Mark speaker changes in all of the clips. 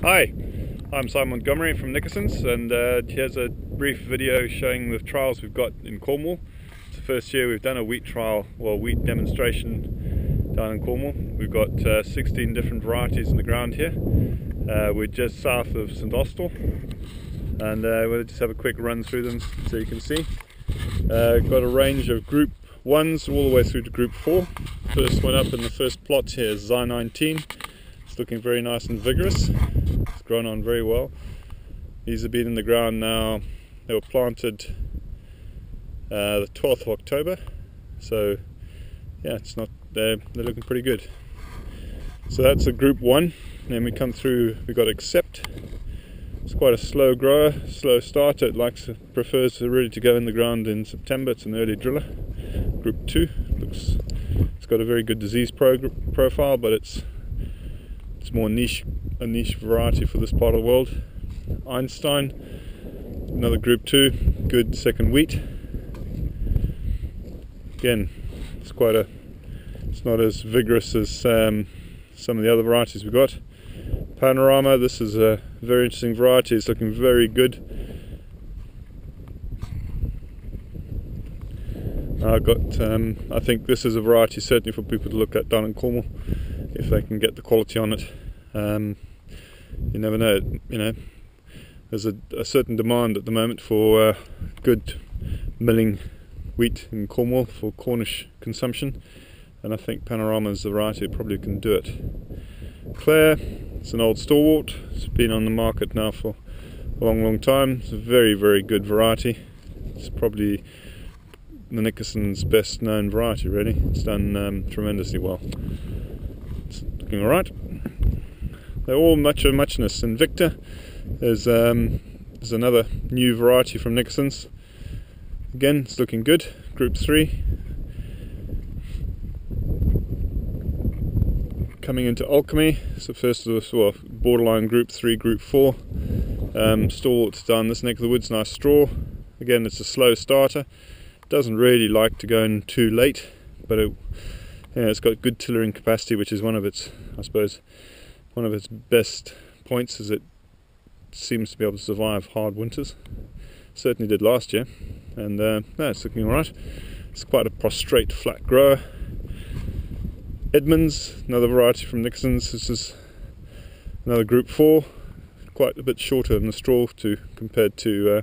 Speaker 1: Hi, I'm Simon Montgomery from Nickerson's, and here's a brief video showing the trials we've got in Cornwall. It's the first year we've done a wheat trial, well, wheat demonstration down in Cornwall. We've got 16 different varieties in the ground here. We're just south of St Austell, and we'll just have a quick run through them so you can see. Got a range of Group 1s all the way through to Group 4. First one up in the first plot here is Zi19. It's looking very nice and vigorous. It's grown on very well. These have been in the ground now. They were planted the 12th of October, so yeah, it's not they're looking pretty good. So that's a Group 1. Then we come through, we got Accept. It's quite a slow grower, slow starter. It prefers really to go in the ground in September. It's an early driller. Group 2 it's got a very good disease profile, but it's more a niche variety for this part of the world. Einstein, another Group 2, good second wheat. Again, it's not as vigorous as some of the other varieties we've got. Panorama, this is a very interesting variety. It's looking very good. I think this is a variety certainly for people to look at down in Cornwall if they can get the quality on it. You never know, there's a certain demand at the moment for good milling wheat in Cornwall for Cornish consumption, and I think Panorama is the variety that probably can do it. Clare, it's an old stalwart. It's been on the market now for a long time. It's a very good variety. It's probably the Nickerson's best known variety, really. It's done tremendously well. It's looking alright. They're all much of muchness. And Victor is another new variety from Nickerson's. Again, it's looking good. Group 3. Coming into Alchemy, so first of all, borderline Group 3, Group 4. Stalwart's down this neck of the woods, nice straw. Again, it's a slow starter. Doesn't really like to go in too late, but it's got good tillering capacity, which is one of its, I suppose, one of its best points, is it seems to be able to survive hard winters. Certainly did last year, and it's looking alright. It's quite a prostrate, flat grower. Edmonds, another variety from Nickerson's. This is another Group 4, quite a bit shorter in the straw compared to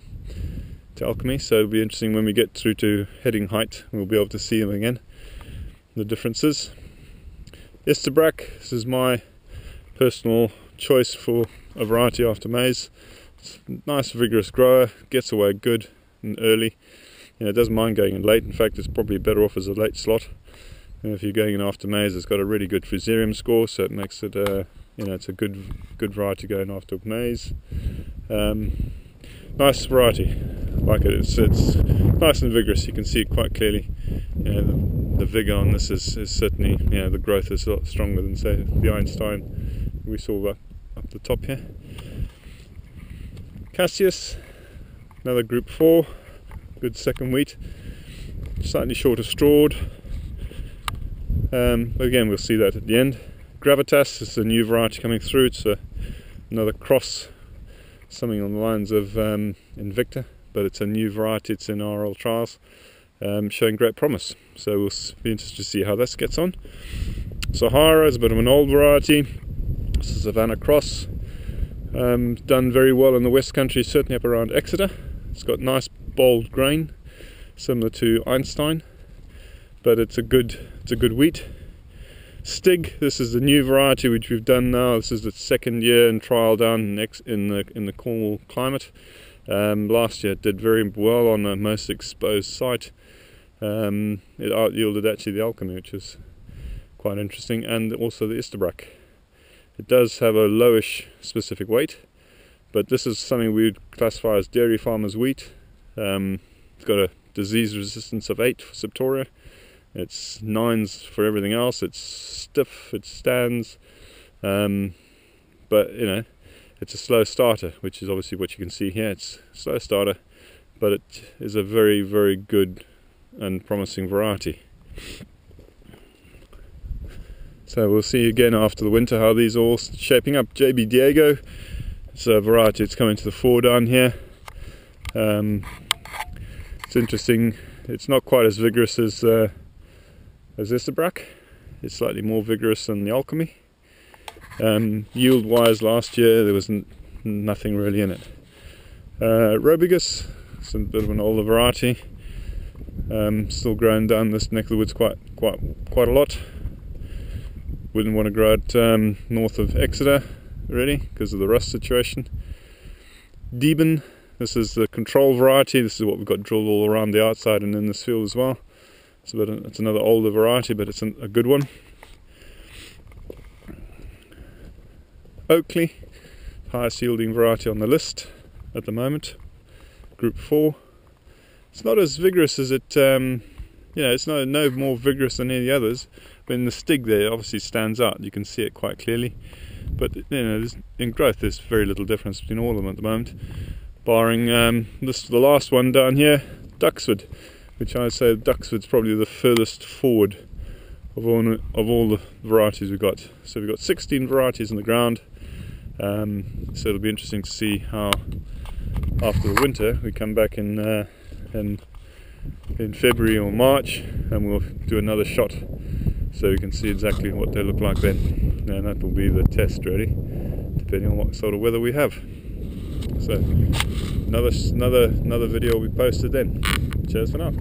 Speaker 1: Alchemy, so it'll be interesting when we get through to heading height. We'll be able to see them again, the differences. Isterbrack, this is my personal choice for a variety after maize. It's a nice vigorous grower, gets away good and early. It doesn't mind going in late. In fact, it's probably better off as a late slot. If you're going in after maize, it's got a really good fusarium score, so it makes it it's a good variety going after maize. Nice variety, I like it. It's nice and vigorous. You can see it quite clearly. The vigor on this is certainly, the growth is a lot stronger than, say, the Einstein we saw up the top here. Cassius, another Group 4, good second wheat, slightly shorter strawed. But again, we'll see that at the end. Gravitas is a new variety coming through. It's another cross, something on the lines of Invicta, but it's a new variety. It's in arable trials, showing great promise. So we'll be interested to see how this gets on. Sahara is a bit of an old variety. This is Savannah Cross. Done very well in the West Country, certainly up around Exeter. It's got nice bold grain, similar to Einstein, but it's a good wheat. Stig, this is the new variety which we've done now. This is the second year in trial down in the Cornwall climate. Last year it did very well on the most exposed site. It out yielded actually the Alchemy, which is quite interesting, and also the Isterbrack. It does have a lowish specific weight, but this is something we would classify as dairy farmers wheat. It's got a disease resistance of 8 for Septoria. It's 9s for everything else. It's stiff, it stands, but it's a slow starter, which is obviously what you can see here. It's a slow starter, but it is a very good and promising variety. So we'll see again after the winter how these are all shaping up. JB Diego, it's a variety that's coming to the fore down here. It's interesting, it's not quite as vigorous as Isabrak. It's slightly more vigorous than the Alchemy. Yield wise last year there was nothing really in it. Robigus, it's a bit of an older variety. Still growing down this neck of the woods quite a lot. Wouldn't want to grow it north of Exeter really because of the rust situation. Devon, this is the control variety. This is what we've got drilled all around the outside and in this field as well. It's another older variety, but it's a good one. Oakley, highest yielding variety on the list at the moment, group 4. It's not as vigorous as it, it's no more vigorous than any of the others. When the stig there obviously stands out, you can see it quite clearly. But in growth, there's very little difference between all of them at the moment, barring the last one down here, Duxford, which I say Duxford's probably the furthest forward of all the varieties we've got. So we've got 16 varieties in the ground. So it'll be interesting to see how after the winter we come back in February or March, and we'll do another shot so we can see exactly what they look like then, and that will be the test really, depending on what sort of weather we have. So another video will be posted then. Cheers for now.